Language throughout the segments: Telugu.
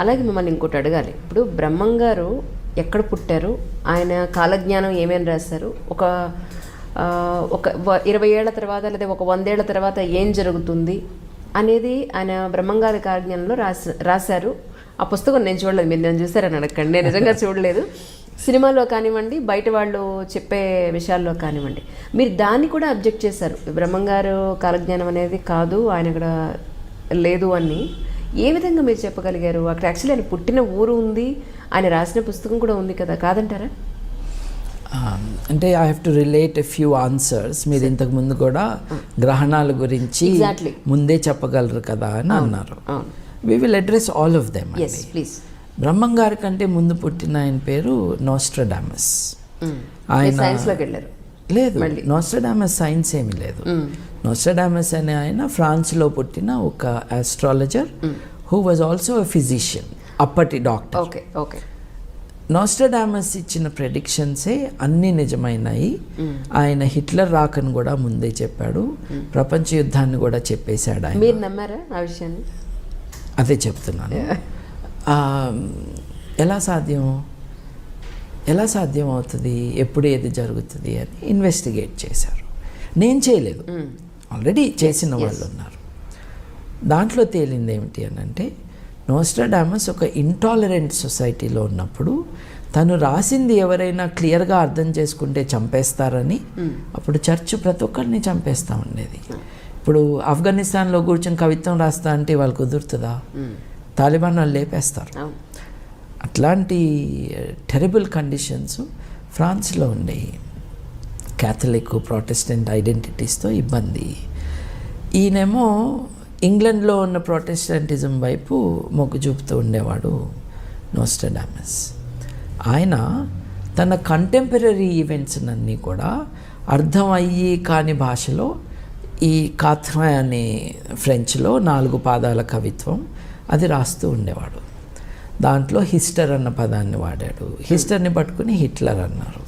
అలాగే మిమ్మల్ని ఇంకోటి అడగాలి. ఇప్పుడు బ్రహ్మం గారు ఎక్కడ పుట్టారు, ఆయన కాలజ్ఞానం ఏమేమి రాశారు, ఒక 20 ఏళ్ల తర్వాత లేదా ఒక 100 ఏళ్ల తర్వాత ఏం జరుగుతుంది అనేది ఆయన బ్రహ్మంగారి కాలజ్ఞానంలో రాశారు. ఆ పుస్తకం నేను చూడలేదు, మీరు నేను చూసారని అడగండి, నేను నిజంగా చూడలేదు. సినిమాలో కానివ్వండి, బయట వాళ్ళు చెప్పే విషయాల్లో కానివ్వండి, మీరు దాన్ని కూడా అబ్జెక్ట్ చేశారు. బ్రహ్మంగారు కాలజ్ఞానం అనేది కాదు, ఆయన అక్కడ లేదు అని. ఏ విధంగా మీరు చెప్పగలిగారు? అక్కడ యాక్చువల్లీ ఆయన పుట్టిన ఊరు ఉంది, ఆయన రాసిన పుస్తకం కూడా ఉంది కదా, కాదంటారా? అంటే I have to relate a few answers. మీరు ఇంతకు ముందు కూడా గ్రహణాల గురించి ముందే చెప్పగలరు కదా అని అన్నారు. We will address all of them. Please. Brahmam గారి కంటే ముందు పుట్టిన ఆయన పేరు నోస్ట్రడామస్. ఆయన సైన్స్లోకి వెళ్ళారు? లేదు, నోస్ట్రడామస్ సైన్స్ ఏమీ లేదు. నోస్ట్రడామస్ అనే ఆయన ఫ్రాన్స్లో పుట్టిన ఒక astrologer who was also a physician, అప్పటి డాక్టర్. Okay okay. నోస్ట్రడామస్ ఇచ్చిన ప్రెడిక్షన్సే అన్నీ నిజమైనాయి. ఆయన హిట్లర్ రాకను కూడా ముందే చెప్పాడు, ప్రపంచ యుద్ధాన్ని కూడా చెప్పేశాడు ఆయన. మీరు నమ్మారా ఆ విషయాన్ని? అదే చెప్తున్నాను. ఎలా సాధ్యం అవుతుంది, ఎప్పుడు ఏది జరుగుతుంది అని ఇన్వెస్టిగేట్ చేశారు. నేను చేయలేదు, ఆల్రెడీ చేసిన వాళ్ళు ఉన్నారు. దాంట్లో తేలింది ఏమిటి అని అంటే, నోస్ట్రడామస్ ఒక ఇంటాలరెంట్ సొసైటీలో ఉన్నప్పుడు తను రాసింది ఎవరైనా క్లియర్గా అర్థం చేసుకుంటే చంపేస్తారని అప్పుడు చర్చ్ ప్రతి ఒక్కరిని చంపేస్తూ ఉండేది. ఇప్పుడు ఆఫ్ఘనిస్తాన్లో కూర్చొని కవిత్వం రాస్తా అంటే వాళ్ళు కుదురుతుందా? తాలిబాన్ వాళ్ళు లేపేస్తారు. అట్లాంటి టెరబుల్ కండిషన్స్ ఫ్రాన్స్లో ఉండేవి. క్యాథలిక్ ప్రొటెస్టెంట్ ఐడెంటిటీస్తో ఇబ్బంది. ఈయనేమో ఇంగ్లాండ్లో ఉన్న ప్రొటెస్టెంటిజం వైపు మొగ్గు చూపుతూ ఉండేవాడు నోస్ట్రడామస్. ఆయన తన కంటెంపరీ ఈవెంట్స్ అన్నీ కూడా అర్థం అయ్యి కాని భాషలో, ఈ కాథ్రా అనే ఫ్రెంచ్లో 4 పాదాల కవిత్వం అది రాస్తూ ఉండేవాడు. దాంట్లో హిస్టర్ అన్న పదాన్ని వాడాడు. హిస్టర్ని పట్టుకుని హిట్లర్ అన్నారు.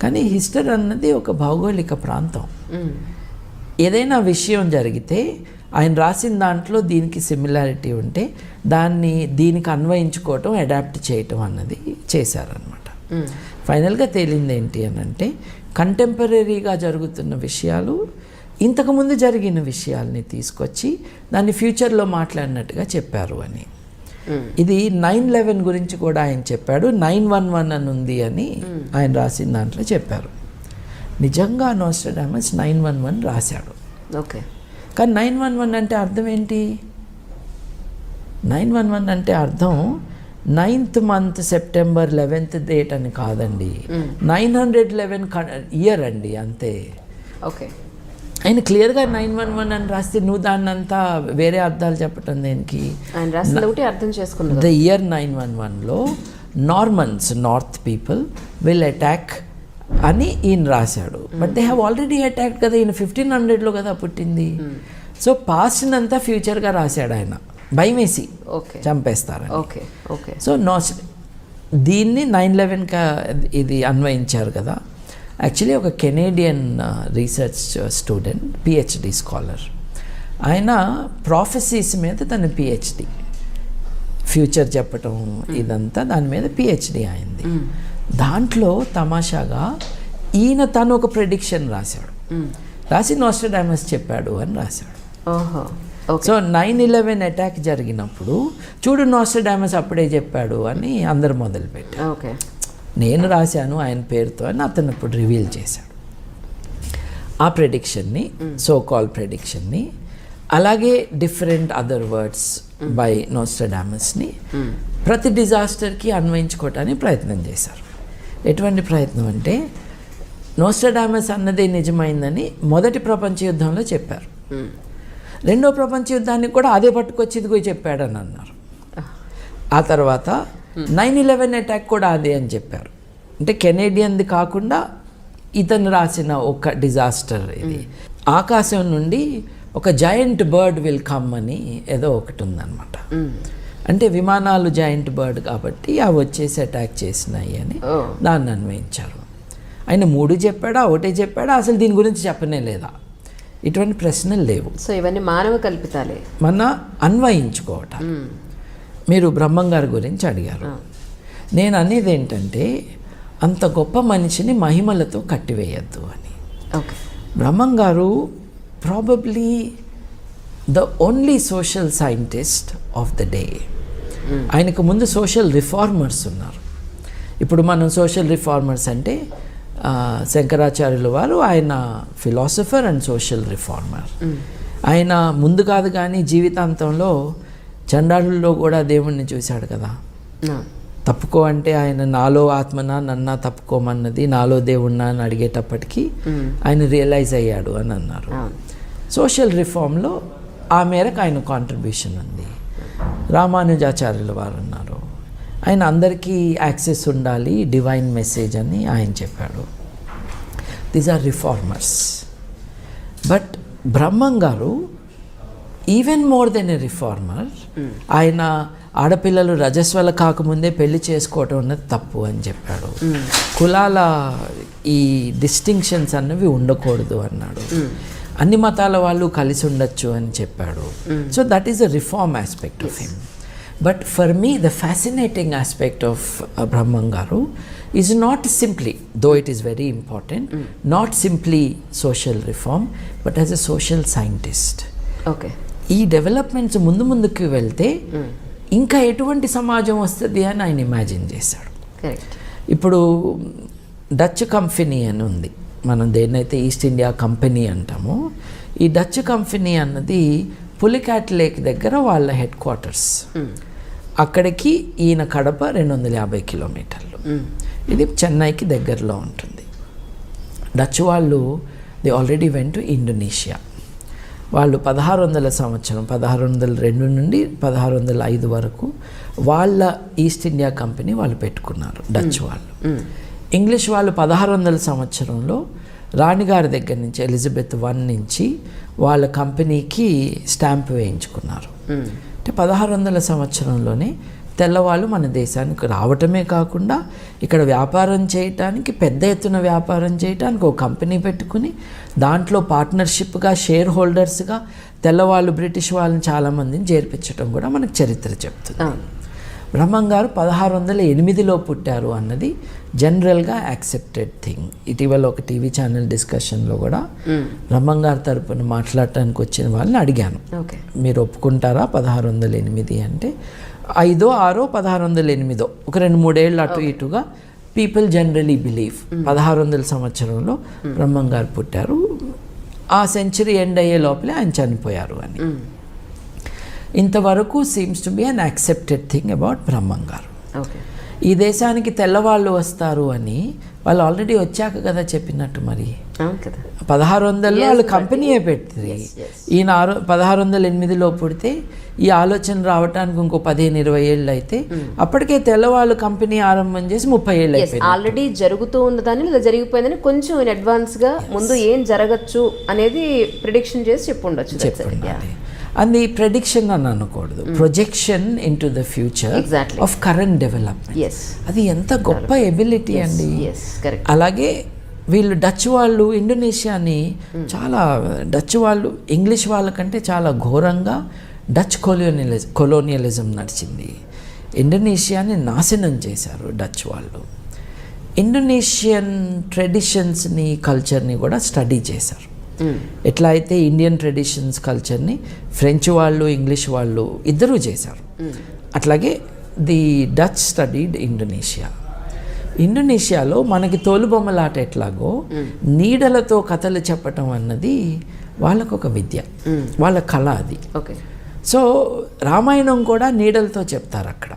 కానీ హిస్టర్ అన్నది ఒక భౌగోళిక ప్రాంతం. ఏదైనా విషయం జరిగితే ఆయన రాసిన దాంట్లో దీనికి సిమిలారిటీ ఉంటే దాన్ని దీనికి అన్వయించుకోవటం, అడాప్ట్ చేయటం అన్నది చేశారనమాట. ఫైనల్గా తేలింది ఏంటి అని అంటే, కంటెంపరీగా జరుగుతున్న విషయాలు ఇంతకుముందు జరిగిన విషయాల్ని తీసుకొచ్చి దాన్ని ఫ్యూచర్లో మాట్లాడినట్టుగా చెప్పారు అని. ఇది 9/11 గురించి కూడా ఆయన చెప్పాడు. 911 అని ఉంది అని ఆయన రాసిన దాంట్లో చెప్పారు. నిజంగా నోస్ట్రడామస్ 911 రాశాడు. ఓకే. కానీ 911 అంటే అర్థం ఏంటి? 911 అంటే అర్థం 9th month September 11th date అని కాదండి. 911 ఇయర్ అండి, అంతే. ఓకే. ఆయన క్లియర్గా 911 అని రాస్తే నువ్వు దాన్ని అంతా వేరే అర్థాలు చెప్పటం దేనికి? ఆయన రాసిన ఒకటి అర్థం చేసుకున్నాడు. ద ఇయర్ 911లో Normans, north people will attack అని ఈయన రాశాడు. But they have already attacked కదా, ఈయన 1500లో కదా పుట్టింది. సో పాస్ట్ అంతా ఫ్యూచర్గా రాశాడు ఆయన, భయమేసి చంపేస్తారు. సో దీన్ని 9/11గా ఇది అన్వయించారు కదా. యాక్చువల్లీ ఒక Canadian research student, PhD scholar, ఆయన ప్రాఫెసీస్ మీద తన పిహెచ్డి, ఫ్యూచర్ చెప్పటం ఇదంతా దాని మీద పిహెచ్డి అయింది. దాంట్లో తమాషాగా ఈయన తను ఒక ప్రెడిక్షన్ రాశాడు. రాసి నోస్ట్రడామస్ చెప్పాడు అని రాశాడు. సో 9/11 అటాక్ జరిగినప్పుడు చూడు నోస్ట్రడామస్ అప్పుడే చెప్పాడు అని అందరు మొదలుపెట్టారు. నేను రాశాను ఆయన పేరుతో అని అతను ఇప్పుడు రివీల్ చేశాడు ఆ ప్రెడిక్షన్ని, సో కాల్ ప్రెడిక్షన్ని. అలాగే డిఫరెంట్ అదర్ వర్డ్స్ బై నోస్ట్రడామస్ని ప్రతి డిజాస్టర్కి అన్వయించుకోవటానికి ప్రయత్నం చేశారు. ఎటువంటి ప్రయత్నం అంటే, నోస్ట్రడామస్ అన్నదే నిజమైందని మొదటి ప్రపంచ యుద్ధంలో చెప్పారు. రెండో ప్రపంచ యుద్ధానికి కూడా అదే పట్టుకొచ్చి ఇదిగో చెప్పాడని అన్నారు. ఆ తర్వాత 9/11 అటాక్ కూడా అదే అని చెప్పారు. అంటే కెనేడియన్ది కాకుండా ఇతను రాసిన ఒక డిజాస్టర్ ఇది. ఆకాశం నుండి ఒక జాయింట్ బర్డ్ విల్ కమ్ అని ఏదో ఒకటి ఉందన్నమాట. అంటే విమానాలు జాయింట్ బర్డ్ కాబట్టి అవి వచ్చేసి అటాక్ చేసినాయి అని దాన్ని అన్వయించారు. ఆయన 3 చెప్పాడా, 1 చెప్పాడా, అసలు దీని గురించి చెప్పనే లేదా? ఇటువంటి ప్రశ్నలు లేవు. సో ఇవన్నీ మానవ కల్పితాలే, మన అన్వయించుకోవటం. మీరు బ్రహ్మం గారి గురించి అడిగారు. నేను అనేది ఏంటంటే అంత గొప్ప మనిషిని మహిమలతో కట్టివేయద్దు అని. ఓకే. బ్రహ్మం గారు probably the only social scientist of the day. ఆయనకు ముందు సోషల్ రిఫార్మర్స్ ఉన్నారు. ఇప్పుడు మనం సోషల్ రిఫార్మర్స్ అంటే శంకరాచార్యుల వారు ఆయన ఫిలాసఫర్ అండ్ సోషల్ రిఫార్మర్. ఆయన ముందు కాదు కానీ జీవితాంతంలో చండాలుల్లో కూడా దేవుణ్ణి చూశాడు కదా. తప్పుకో అంటే ఆయన నాలో ఆత్మనా నన్నా తప్పుకోమన్నది, నాలో దేవుణ్ణా అని అడిగేటప్పటికీ ఆయన రియలైజ్ అయ్యాడు అని అన్నారు. సోషల్ రిఫార్మ్లో ఆ మేరకు ఆయన కాంట్రిబ్యూషన్ ఉంది. రామానుజాచార్యుల వారు అన్నారు ఆయన అందరికీ యాక్సెస్ ఉండాలి, డివైన్ మెసేజ్ అని ఆయన చెప్పాడు. These are reformers. But Brahmam garu even more than a reformer. ఆయన ఆడపిల్లలు రజస్వల కాకముందే పెళ్లి చేసుకోవటం అన్నది తప్పు అని చెప్పాడు. కులాల ఈ డిస్టింక్షన్స్ అన్నవి ఉండకూడదు అన్నాడు. అన్ని మతాల వాళ్ళు కలిసి ఉండొచ్చు అని చెప్పాడు. So that is a reform aspect of him. But for me the fascinating aspect of Brahmam garu is not simply, though it is very important, not simply social reform but as a social scientist. Okay. ఈ డెవలప్మెంట్స్ ముందుకు వెళ్తే ఇంకా ఎటువంటి సమాజం వస్తుంది అని ఆయన ఇమాజిన్ చేశాడు. ఇప్పుడు డచ్ కంపెనీ అని ఉంది, మనం దేన్నైతే ఈస్ట్ ఇండియా కంపెనీ అంటామో, ఈ డచ్ కంపెనీ అన్నది పులికాట్ లేక్ దగ్గర వాళ్ళ హెడ్ క్వార్టర్స్. అక్కడికి ఈయన కడప 250 కిలోమీటర్లు. ఇది చెన్నైకి దగ్గరలో ఉంటుంది. డచ్ వాళ్ళు they already went to Indonesia. వాళ్ళు 1600 సంవత్సరం 1602 నుండి 1605 వరకు వాళ్ళ ఈస్ట్ ఇండియా కంపెనీ వాళ్ళు పెట్టుకున్నారు డచ్ వాళ్ళు. ఇంగ్లీష్ వాళ్ళు 1600 సంవత్సరంలో రాణిగారి దగ్గర నుంచి ఎలిజబెత్ I నుంచి వాళ్ళ కంపెనీకి స్టాంప్ వేయించుకున్నారు. అంటే 1600 సంవత్సరంలోనే తెల్లవాళ్ళు మన దేశానికి రావటమే కాకుండా ఇక్కడ వ్యాపారం చేయటానికి, పెద్ద ఎత్తున వ్యాపారం చేయటానికి ఒక కంపెనీ పెట్టుకుని దాంట్లో పార్ట్నర్షిప్గా షేర్ హోల్డర్స్గా తెల్లవాళ్ళు బ్రిటిష్ వాళ్ళని చాలామందిని చేర్పించడం కూడా మనకు చరిత్ర చెప్తుంది. బ్రహ్మం గారు 1608లో పుట్టారు అన్నది జనరల్గా యాక్సెప్టెడ్ థింగ్. ఇటీవల ఒక టీవీ ఛానల్ డిస్కషన్లో కూడా బ్రహ్మం గారి తరపున మాట్లాడటానికి వచ్చిన వాళ్ళని అడిగాను, మీరు ఒప్పుకుంటారా 1608 అంటే 5, 6, 1608 ఒక 2-3 ఏళ్ళు అటు ఇటుగా పీపుల్ జనరలీ బిలీవ్ 1600 సంవత్సరంలో బ్రహ్మం గారు పుట్టారు, ఆ సెంచరీ ఎండ్ అయ్యే లోపలే ఆయన చనిపోయారు అని. ఇంతవరకు seems to be an accepted thing about Brahmam garu. ఈ దేశానికి తెల్లవాళ్ళు వస్తారు అని వాళ్ళు ఆల్రెడీ వచ్చాక కదా చెప్పినట్టు. మరి 1600లో వాళ్ళు కంపెనీయే పెట్టింది. ఈయన 1608లో పుడితే ఈ ఆలోచన రావడానికి ఇంకో 15-20 ఏళ్ళు అయితే అప్పటికే తెల్లవాళ్ళు కంపెనీ ఆరంభం చేసి 30 ఏళ్ళు అయిపోయింది. ఆల్రెడీ జరుగుతూ ఉన్నదాన్ని లేదా జరిగిపోయిందని కొంచెం ఇన్ అడ్వాన్స్ గా ముందు ఏం జరగచ్చు అనేది ప్రిడిక్షన్ చేసి చెప్పుండొచ్చు. అది ప్రెడిక్షన్ అని అనకూడదు, projection in to the future of current development. అది ఎంత గొప్ప ఎబిలిటీ అండి. అలాగే వీళ్ళు డచ్ వాళ్ళు ఇండోనేషియాని చాలా, డచ్ వాళ్ళు ఇంగ్లీష్ వాళ్ళకంటే చాలా ఘోరంగా డచ్ కొలోనియలిజం నడిచింది. ఇండోనేషియాని నాశనం చేశారు డచ్ వాళ్ళు. ఇండోనేషియన్ ట్రెడిషన్స్ని కల్చర్ని కూడా స్టడీ చేశారు. ఎట్లా అయితే ఇండియన్ ట్రెడిషన్స్ కల్చర్ని ఫ్రెంచ్ వాళ్ళు ఇంగ్లీష్ వాళ్ళు ఇద్దరూ చేశారు, అట్లాగే ది డచ్ స్టడీడ్ ఇండోనేషియా. ఇండోనేషియాలో మనకి తోలుబొమ్మలాట ఎట్లాగో నీడలతో కథలు చెప్పటం అన్నది వాళ్ళకు ఒక విద్య, వాళ్ళ కళ అది. సో రామాయణం కూడా నీడలతో చెప్తారు అక్కడ,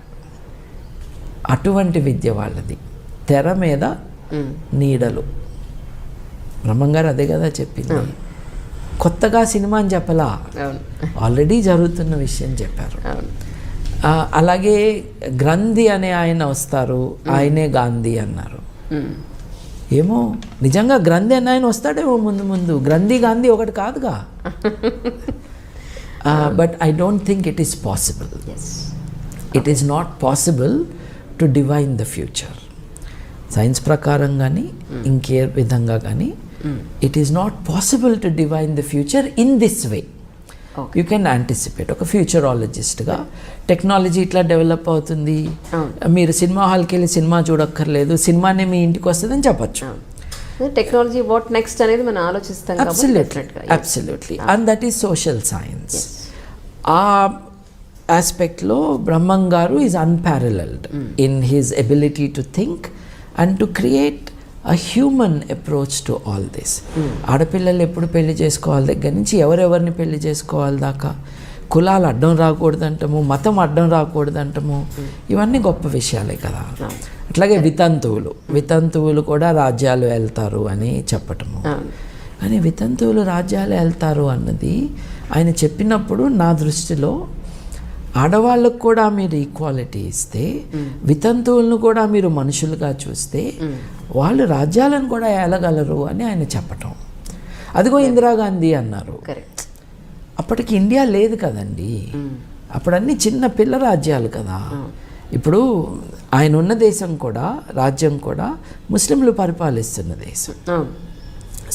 అటువంటి విద్య వాళ్ళది. తెర మీద నీడలు. బ్రహ్మం గారు అదే కదా చెప్పింది, కొత్తగా సినిమా అని చెప్పలా, ఆల్రెడీ జరుగుతున్న విషయం చెప్పారు. అలాగే గ్రంథి అనే ఆయన వస్తారు, ఆయనే గాంధీ అన్నారు. ఏమో నిజంగా గ్రంథి అనే ఆయన వస్తాడేమో ముందు గ్రంథి గాంధీ ఒకటి కాదుగా. But I don't think it is possible. It is not possible to divine the future. Science ప్రకారం కానీ ఇంకే విధంగా కానీ it is not possible to divine the future in this way. You can anticipate. ఒక ఫ్యూచరాలజిస్ట్గా టెక్నాలజీ ఇట్లా డెవలప్ అవుతుంది, మీరు సినిమా హాల్కి వెళ్ళి సినిమా చూడక్కర్లేదు, సినిమానే మీ ఇంటికి వస్తుందని చెప్పచ్చు. టెక్నాలజీ వాట్ నెక్స్ట్ అనేది మనం ఆలోచిస్తాం. Absolutely. And that is social science. ఆ ఆస్పెక్ట్లో బ్రహ్మం garu is unparalleled in his ability to think and to create a human approach to all this. ఆడపిల్లలు ఎప్పుడు పెళ్లి చేసుకోవాలి దగ్గర నుంచి ఎవరెవరిని పెళ్లి చేసుకోవాలి దాకా, కులాలు అడ్డం రాకూడదంటము, మతం అడ్డం రాకూడదంటము, ఇవన్నీ గొప్ప విషయాలే కదా. అట్లాగే వితంతువులు కూడా రాజ్యాలు వెళ్తారు అని చెప్పటము. కానీ వితంతువులు రాజ్యాలు వెళ్తారు అన్నది ఆయన చెప్పినప్పుడు నా దృష్టిలో ఆడవాళ్ళకు కూడా మీరు ఈక్వాలిటీ ఇస్తే, వితంతువులను కూడా మీరు మనుషులుగా చూస్తే వాళ్ళు రాజ్యాలను కూడా ఏలగలరు అని ఆయన చెప్పటం. అదిగో ఇందిరాగాంధీ అన్నారు. అప్పటికి ఇండియా లేదు కదండి, అప్పుడు అన్ని చిన్న పిల్ల రాజ్యాలు కదా. ఇప్పుడు ఆయన ఉన్న దేశం కూడా, రాజ్యం కూడా ముస్లింలు పరిపాలిస్తున్న దేశం.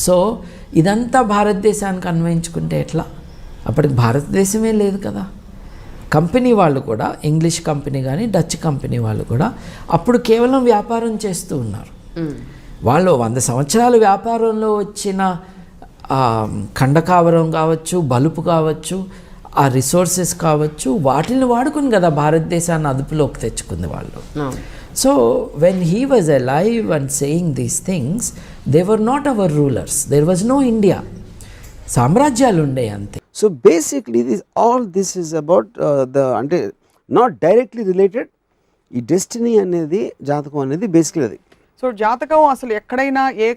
సో ఇదంతా భారతదేశానికి అన్వయించుకుంటే ఎట్లా? అప్పటికి భారతదేశమే లేదు కదా. కంపెనీ వాళ్ళు కూడా, ఇంగ్లీష్ కంపెనీ కానీ డచ్ కంపెనీ వాళ్ళు కూడా అప్పుడు కేవలం వ్యాపారం చేస్తూ ఉన్నారు. వాళ్ళు 100 సంవత్సరాలు వ్యాపారంలో వచ్చిన ఖండకావరం కావచ్చు, బలుపు కావచ్చు, ఆ రిసోర్సెస్ కావచ్చు, వాటిని వాడుకుని కదా భారతదేశాన్ని అదుపులోకి తెచ్చుకుంది వాళ్ళు. So when he was alive and saying these things, they were not our rulers, there was no India. సామ్రాజ్యాలు ఉండే అంతే. So basically this is about అంటే నాట్ డైరెక్ట్లీ రిలేటెడ్. ఈ డెస్టినీ అనేది, జాతకం అనేది బేసిక్లీ అది. సో జాతకం అసలు ఎక్కడైనా ఏ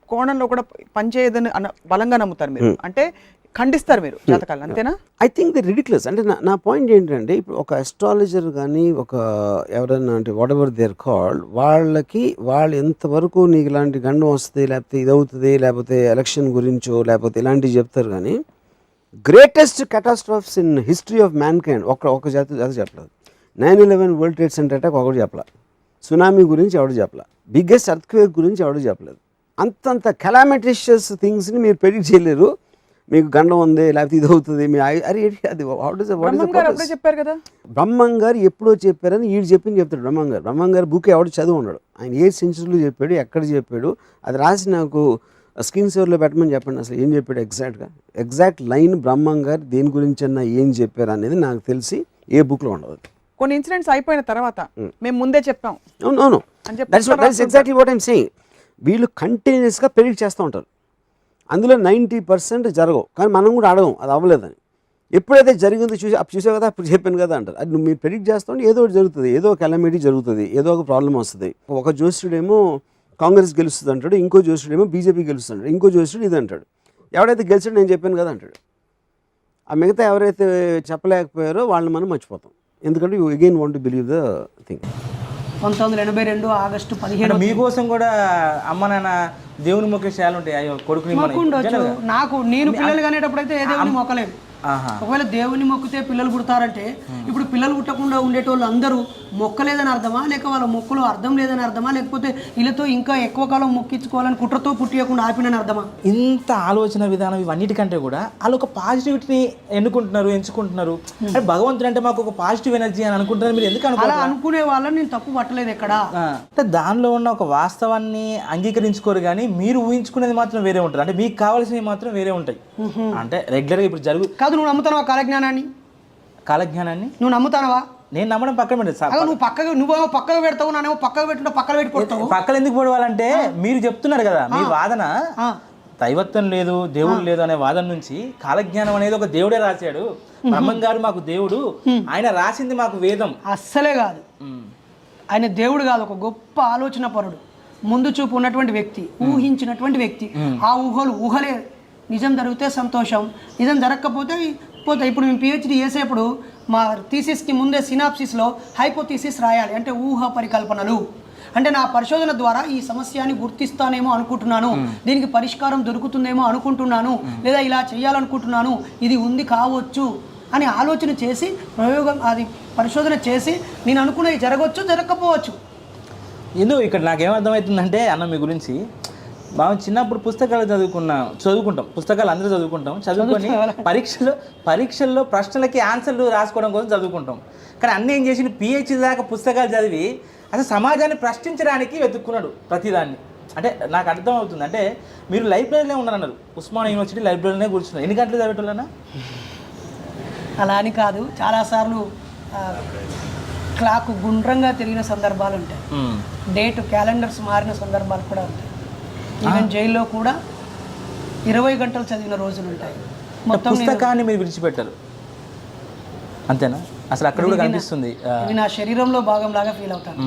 కోణంలో కూడా పనిచేయదని బలంగా నమ్ముతారు మీరు, అంటే ఖండిస్తారు మీరు జాతకాలు, అంతేనా? I think the ridiculous. అంటే నా పాయింట్ ఏంటంటే, ఇప్పుడు ఒక అస్ట్రాలజర్ కానీ ఒక ఎవరైనా అంటే whatever they are called, వాళ్ళు ఎంతవరకు నీకు ఇలాంటి గండం వస్తుంది, లేకపోతే ఇది అవుతుంది, లేకపోతే ఎలక్షన్ గురించో లేకపోతే ఇలాంటివి చెప్తారు. కానీ greatest catastrophes in history of mankind ఒక జాతి చెప్పలేదు. 9/11 వరల్డ్ ట్రేడ్ సెంటర్ అటాక్ ఒకటి చెప్పలేదు, సునామీ గురించి ఎవడు చెప్పలేదు, బిగ్గెస్ట్ ఎర్త్క్వేక్ గురించి ఎవడు చెప్పలేదు. అంతంత కెలామిటిషియస్ థింగ్స్ని మీరు ప్రెడిక్ట్ చేయలేరు. మీకు గండం ఉంది, లేకపోతే ఇది అవుతుంది, మీ అది చెప్పారు కదా. బ్రహ్మం గారు ఎప్పుడో చెప్పారని వీడు చెప్తాడు. బ్రహ్మం గారు బుక్ ఎవడు చదువు ఉన్నాడు, ఆయన ఏ సెంచురీలో చెప్పాడు, ఎక్కడ చెప్పాడు, అది రాసి నాకు స్క్రీన్ సేవర్లో పెట్టమని చెప్పండి. అసలు ఏం చెప్పాడు ఎగ్జాక్ట్ లైన్ బ్రహ్మం గారు దేని గురించి అన్నా ఏం చెప్పారు అనేది నాకు తెలిసి ఏ బుక్లో ఉండదు. కొన్ని ఇన్సిడెంట్స్ అయిపోయిన తర్వాత మేము ముందే చెప్పాం. అవును, that's exactly what I'm saying. వీళ్ళు కంటిన్యూస్గా ప్రెడిక్ట్ చేస్తూ ఉంటారు. అందులో 90% జరగవు, కానీ మనం కూడా అడగం అది అవ్వలేదని. ఎప్పుడైతే జరిగిందో చూసావు కదా, అప్పుడు చెప్పాను కదా అంటారు. అది మీరు ప్రెడిక్ట్ చేస్తుంటే ఏదో ఒకటి జరుగుతుంది, ఏదో ఒక కెలమిటీ జరుగుతుంది, ఏదో ఒక ప్రాబ్లం వస్తుంది. ఒక జ్యోతిష్యుడేమో కాంగ్రెస్ గెలుస్తుంది అంటాడు, ఇంకో జ్యోతిష్యుడేమో బీజేపీ గెలుస్తుంది, ఇంకో జ్యోతిష్యుడు ఇది అంటాడు. ఎవడైతే గెలిచాడో నేను చెప్పాను కదా అంటాడు. ఆ మిగతా ఎవరైతే చెప్పలేకపోయారో వాళ్ళని మనం మర్చిపోతాం, ఎందుకంటే you again want to believe the thing. 1982 August 17 మీకోసం కూడా అమ్మ నాన్న దేవుని మొక్కే శాలు ఉంటాయి. అయ్యో కొడుకుని నాకు నేను పిల్లలు కనేటప్పుడు అయితే ఏ దేవుని మొక్కలేదు. ఒకవేళ దేవుని మొక్కితే పిల్లలు పుడతారంటే ఇప్పుడు పిల్లలు పుట్టకుండా ఉండేటోళ్ళు అందరూ మొక్కలేదని అర్థమా, లేక వాళ్ళ మొక్కలో అర్థం లేదని అర్థమా, లేకపోతే వీళ్ళతో ఇంకా ఎక్కువ కాలం మొక్కించుకోవాలని కుట్రతో పుట్టియకుండా ఆపినని అర్థమా? ఇంత ఆలోచన విధానం ఇవన్నిటికంటే కూడా వాళ్ళు ఒక పాజిటివిటీని ఎంచుకుంటున్నారు. అంటే భగవంతుడు అంటే మాకు ఒక పాజిటివ్ ఎనర్జీ అని అనుకుంటున్నారు. మీరు ఎందుకు అలా అనుకునే వాళ్ళని నేను తప్పు పట్టలేదు ఎక్కడ. అంటే దానిలో ఉన్న ఒక వాస్తవాన్ని అంగీకరించుకోరు, కానీ మీరు ఊహించుకునేది మాత్రం వేరే ఉంటుంది. అంటే మీకు కావాల్సినవి మాత్రం వేరే ఉంటాయి. అంటే రెగ్యులర్గా ఇప్పుడు నువ్వు నమ్ముతావా కాలజ్ఞానాన్ని? నువ్వు నమ్ముతానవా? నేను నమ్మడం పక్కన పెట్టదు. నువ్వు పక్కకు పెడతావు, నానేమో పక్కకు పెట్టుకుంటే పక్కన పెట్టుకుంటావు. పక్కన ఎందుకు పడవాలంటే మీరు చెప్తున్నారు కదా, మీ వాదన దైవత్వం లేదు, దేవుడు లేదు అనే వాదన నుంచి కాలజ్ఞానం అనేది ఒక దేవుడే రాశాడు, బ్రహ్మం గారు మాకు దేవుడు, ఆయన రాసింది మాకు వేదం. అస్సలే కాదు, ఆయన దేవుడు కాదు, ఒక గొప్ప ఆలోచన పరుడు, ముందు చూపు ఉన్నటువంటి వ్యక్తి, ఊహించినటువంటి వ్యక్తి. ఆ ఊహలే నిజం జరిగితే సంతోషం, నిజం జరగకపోతే పోతే. ఇప్పుడు మేము పిహెచ్డి చేసేప్పుడు మా థీసిస్కి ముందే సినాప్సిస్లో హైపోథీసిస్ రాయాలి, అంటే ఊహ పరికల్పనలు. అంటే నా పరిశోధన ద్వారా ఈ సమస్యని గుర్తిస్తానేమో అనుకుంటున్నాను, దీనికి పరిష్కారం దొరుకుతుందేమో అనుకుంటున్నాను, లేదా ఇలా చేయాలనుకుంటున్నాను, ఇది ఉంది కావచ్చు అని ఆలోచన చేసి ప్రయోగం అది పరిశోధన చేసి నేను అనుకున్నవి జరగవచ్చు, జరగకపోవచ్చు. ఎందుకు ఇక్కడ నాకేమర్థమవుతుందంటే అన్న మీ గురించి మనం చిన్నప్పుడు పుస్తకాలు చదువుకుంటాం, పుస్తకాలు అందరూ చదువుకొని పరీక్షల్లో ప్రశ్నలకి ఆన్సర్లు రాసుకోవడం కోసం చదువుకుంటాం. కానీ అన్నీ ఏం చేసి పిహెచ్డి దాకా పుస్తకాలు చదివి అసలు సమాజాన్ని ప్రశ్నించడానికి వెతుక్కున్నాడు ప్రతిదాన్ని. అంటే నాకు అర్థం అవుతుంది, అంటే మీరు లైబ్రరీలో ఉన్నారన్నారు, ఉస్మానియా యూనివర్సిటీ లైబ్రరీలోనే కూర్చున్నారు. ఎన్ని గంటలు చదివేటోళ్ళన్నా? అలా అని కాదు, చాలాసార్లు క్లాక్ గుండ్రంగా తిరిగిన సందర్భాలు ఉంటాయి, డేట్ క్యాలెండర్స్ మారిన సందర్భాలు కూడా ఉంటాయి. ఈవెన్ జైల్లో కూడా 20 గంటలు చదివిన రోజులు ఉంటాయి. మొత్తం పుస్తకాన్ని మీరు విడిచిపెట్టారు అంతేనా? అసలు అక్కడ కూడా కనిపిస్తుంది ఇది నా శరీరంలో భాగంలాగా ఫీల్ అవుతాను.